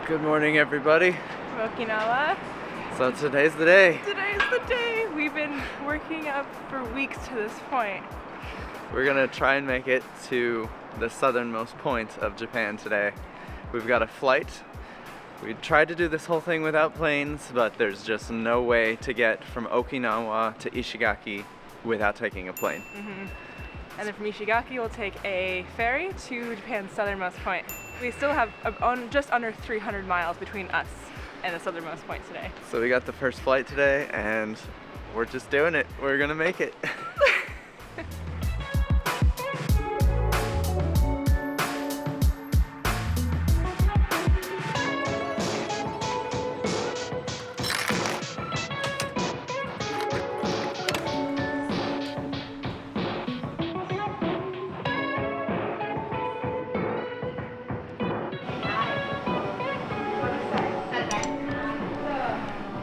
Good morning, everybody. From Okinawa. So today's the day. Today's the day. We've been working up for weeks to this point. We're gonna try and make it to the southernmost point of Japan today. We've got a flight. We tried to do this whole thing without planes, but there's just no way to get from Okinawa to Ishigaki without taking a plane. And then from Ishigaki, we'll take a ferry to Japan's southernmost point. We still have just under 300 miles between us and the southernmost point today. So we got the first flight today, and we're just doing it. We're gonna make it.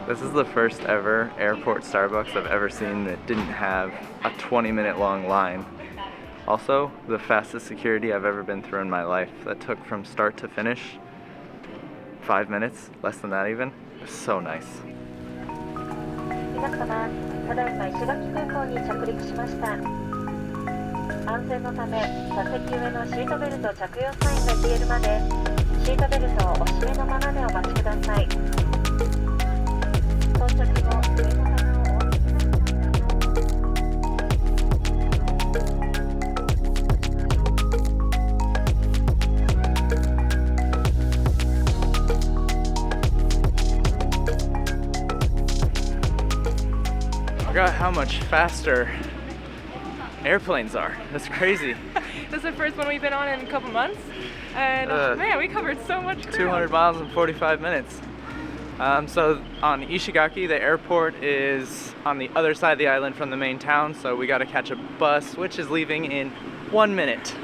This is the first ever airport Starbucks I've ever seen that didn't have a 20-minute long line. Also, the fastest security I've ever been through in my life. That took from start to finish 5 minutes, less than that even. It was so nice. 皆様、ただいま石垣空港に着陸しました。安全のため、座席上のシートベルト着用サインが消えるまで、シートベルトをお締めのままでお待ちください。到着後、上の棚をお開けください。I forgot how much faster airplanes are. That's crazy. This is the first one we've been on in a couple months. And man, we covered so much ground. 200 miles in 45 minutes. So on Ishigaki, the airport is on the other side of the island from the main town, so we gotta catch a bus, which is leaving in 1 minute.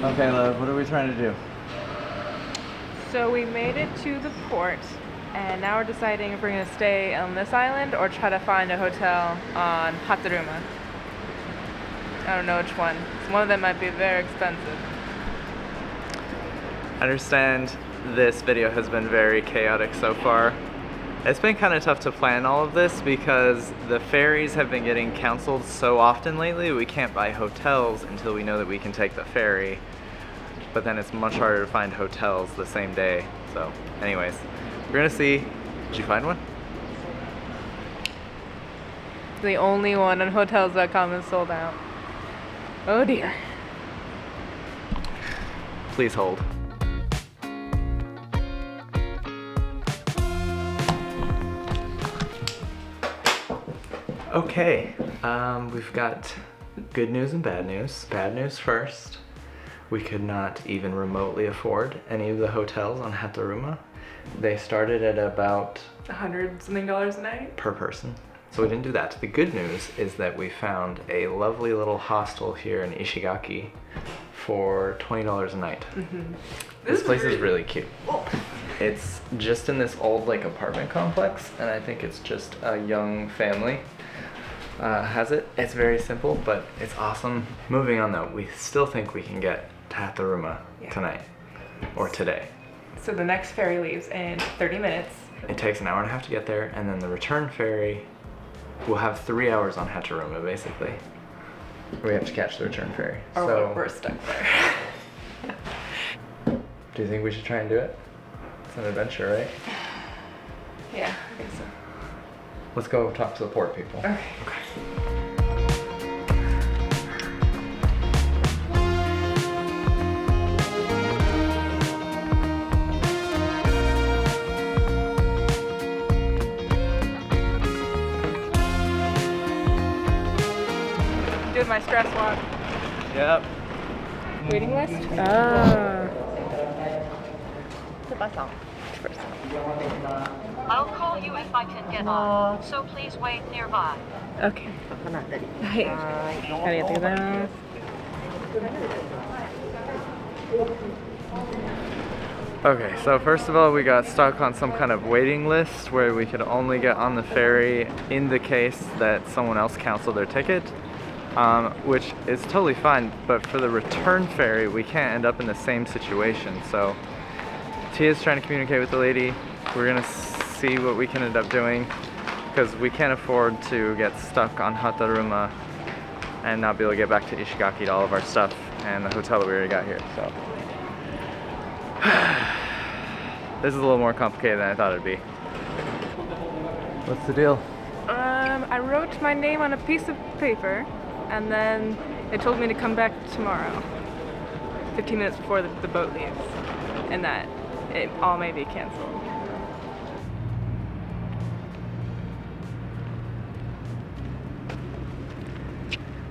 Okay, love, what are we trying to do? So we made it to the port, and now we're deciding if we're going to stay on this island or try to find a hotel on Hateruma. I don't know which one. One of them might be very expensive. I understand this video has been very chaotic so far. It's been kind of tough to plan all of this because the ferries have been getting canceled so often lately. We can't buy hotels until we know that we can take the ferry. But then it's much harder to find hotels the same day. So anyways, we're gonna see. Did you find one? The only one on Hotels.com is sold out. Oh dear. Please hold. Okay, we've got good news and bad news. Bad news first. We could not even remotely afford any of the hotels on Hateruma. They started at about $100 something a night? per person. So we didn't do that. The good news is that we found a lovely little hostel here in Ishigaki for $20 a night. This place is really cute. It's just in this old like apartment complex, and I think it's just a young family has it. It's very simple, but it's awesome. Moving on though, we still think we can get to Hateruma tonight or today. So the next ferry leaves in 30 minutes. It takes an hour and a half to get there, and then the return ferry will have 3 hours on Hateruma basically. We have to catch the return ferry. Or So we're stuck there. do you think we should try and do it? It's an adventure, right? Yeah, I think so. Let's go talk to the port people. Okay. Doing my stress walk. Yep. Waiting list? Ah. I'll call you if I can get on, so please wait nearby. Okay. はい。ありがとうございます。Okay, so first of all, we got stuck on some kind of waiting list where we could only get on the ferry in the case that someone else canceled their ticket, which is totally fine, but for the return ferry, we can't end up in the same situation. So Tia's trying to communicate with the lady. We're gonna see what we can end up doing, because we can't afford to get stuck on Hateruma and not be able to get back to Ishigaki to all of our stuff and the hotel that we already got here, so. This is a little more complicated than I thought it'd be. What's the deal? I wrote my name on a piece of paper, and then they told me to come back tomorrow, 15 minutes before the boat leaves, and that it all may be canceled.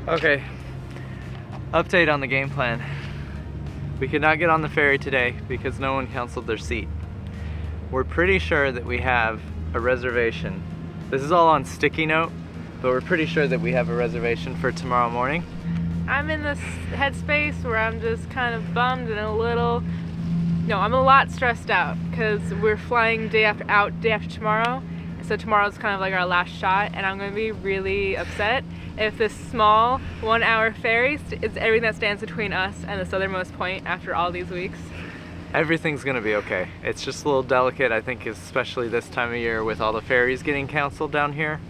Okay, update on the game plan. We could not get on the ferry today because no one canceled their seat. We're pretty sure that we have a reservation. This is all on sticky note, but we're pretty sure that we have a reservation for tomorrow morning. I'm in this headspace where I'm just kind of bummed and I'm a lot stressed out because we're flying day after tomorrow. So tomorrow's kind of like our last shot, and I'm gonna be really upset if this small 1 hour ferry is everything that stands between us and the southernmost point after all these weeks. Everything's gonna be okay. It's just a little delicate, I think, especially this time of year with all the ferries getting canceled down here.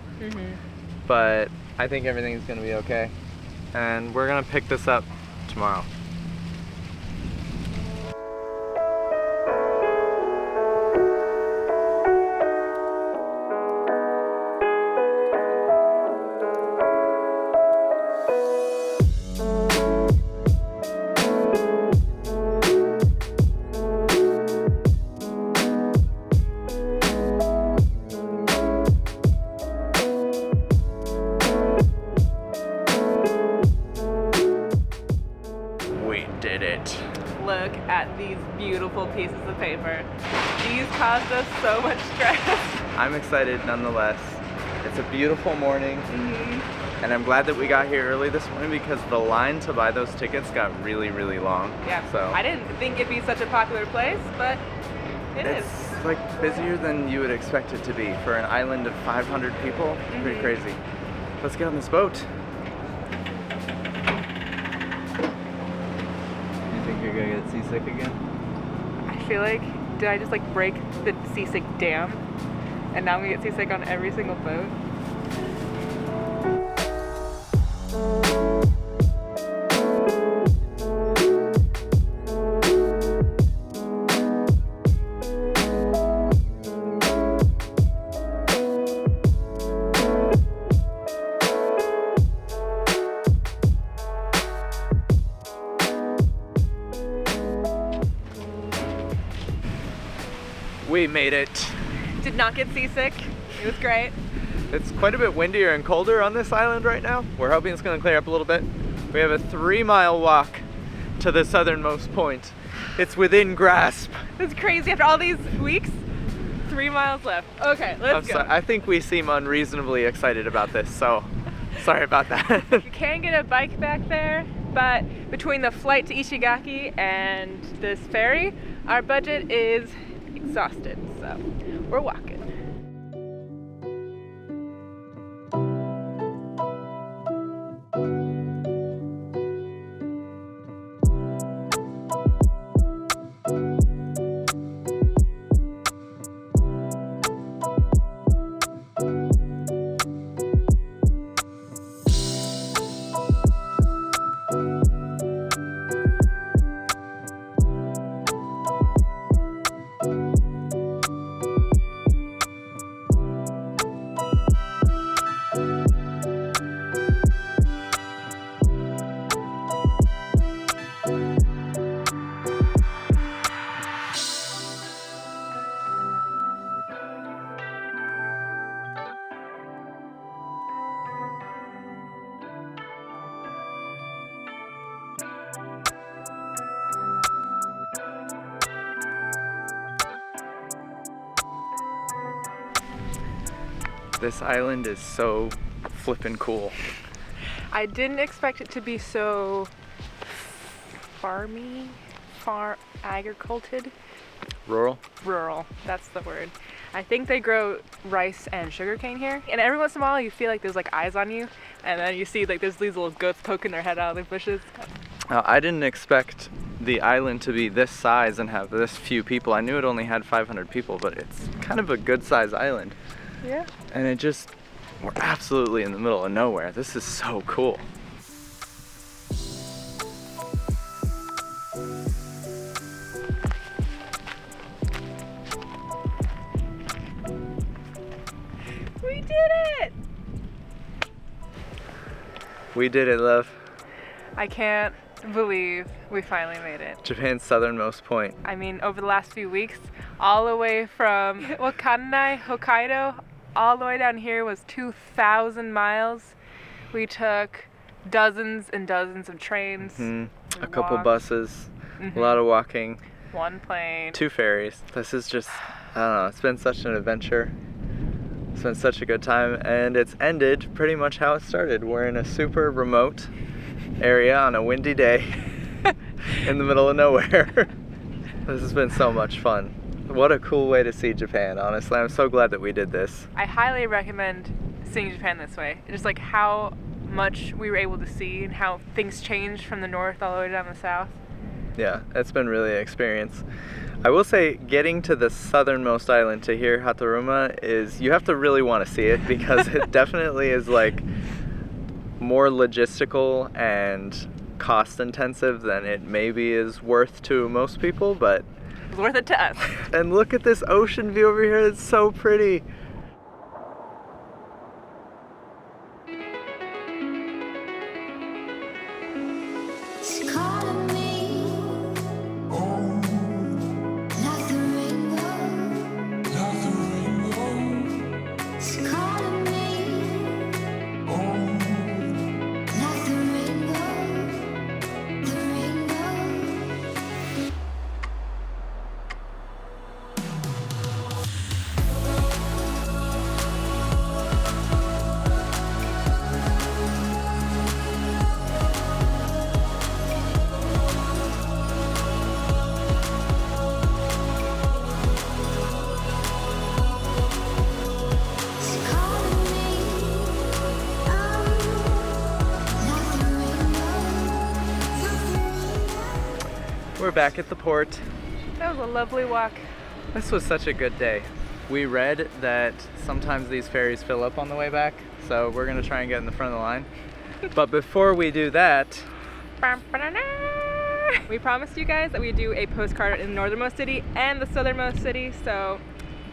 But I think everything's gonna be okay. And we're gonna pick this up tomorrow. Look at these beautiful pieces of paper. These caused us so much stress. I'm excited nonetheless. It's a beautiful morning, and I'm glad that we got here early this morning because the line to buy those tickets got really, really long. Yeah, so I didn't think it'd be such a popular place, but it's like busier than you would expect it to be for an island of 500 people. Pretty crazy. Let's get on this boat. You're gonna get seasick again? I feel like, did I just like break the seasick dam? And now I'm gonna get seasick on every single boat? We made it. Did not get seasick. It was great. It's quite a bit windier and colder on this island right now. We're hoping it's going to clear up a little bit. We have a 3-mile walk to the southernmost point. It's within grasp. It's crazy. After all these weeks, 3 miles left. Okay, let's go. I think we seem unreasonably excited about this, so sorry about that. You can get a bike back there, but between the flight to Ishigaki and this ferry, our budget is exhausted, so we're walking. This island is so flippin' cool. I didn't expect it to be so farmy. agricultured. Rural? Rural, that's the word. I think they grow rice and sugarcane here. And every once in a while you feel like there's like eyes on you. And then you see like there's these little goats poking their head out of the bushes. I didn't expect the island to be this size and have this few people. I knew it only had 500 people, but it's kind of a good size island. Yeah. And we're absolutely in the middle of nowhere. This is so cool. We did it! We did it, love. I can't believe we finally made it. Japan's southernmost point. I mean, over the last few weeks, all the way from Wakkanai, Hokkaido, all the way down here was 2,000 miles. We took dozens and dozens of trains. A couple buses, a lot of walking. 1 plane. 2 ferries. This is just, I don't know, it's been such an adventure. It's been such a good time, and it's ended pretty much how it started. We're in a super remote area on a windy day in the middle of nowhere. This has been so much fun. What a cool way to see Japan, honestly. I'm so glad that we did this. I highly recommend seeing Japan this way. Just like how much we were able to see and how things changed from the north all the way down the south. Yeah, it's been really an experience. I will say, getting to the southernmost island to hear Hateruma is, you have to really want to see it, because it definitely is like more logistical and cost intensive than it maybe is worth to most people, but It's worth it to us. and look at this ocean view over here, it's so pretty. We're back at the port. That was a lovely walk. This was such a good day. We read that sometimes these ferries fill up on the way back, so we're gonna try and get in the front of the line. But before we do that, we promised you guys that we'd do a postcard in the northernmost city and the southernmost city, so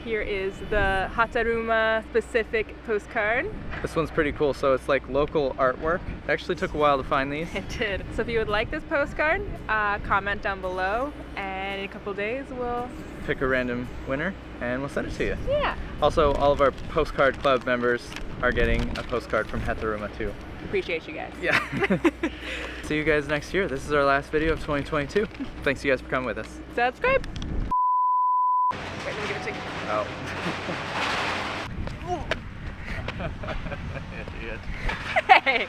here is the Hateruma specific postcard. this one's pretty cool. So it's like local artwork. It actually took a while to find these. It did. So if you would like this postcard, comment down below, and in a couple days we'll Pick a random winner and we'll send it to you. Yeah. Also, all of our postcard club members are getting a postcard from Hateruma too. Appreciate you guys. Yeah. See you guys next year. This is our last video of 2022. Thanks you guys for coming with us. Subscribe. Wait, let me give it to you. Oh. Idiot. Hey!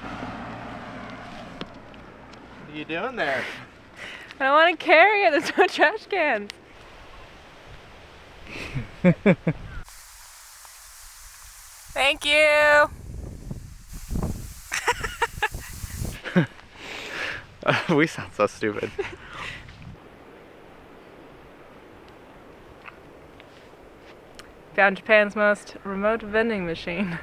What are you doing there? I don't want to carry it. There's no trash cans. Thank you. We sound so stupid. Found Japan's most remote vending machine.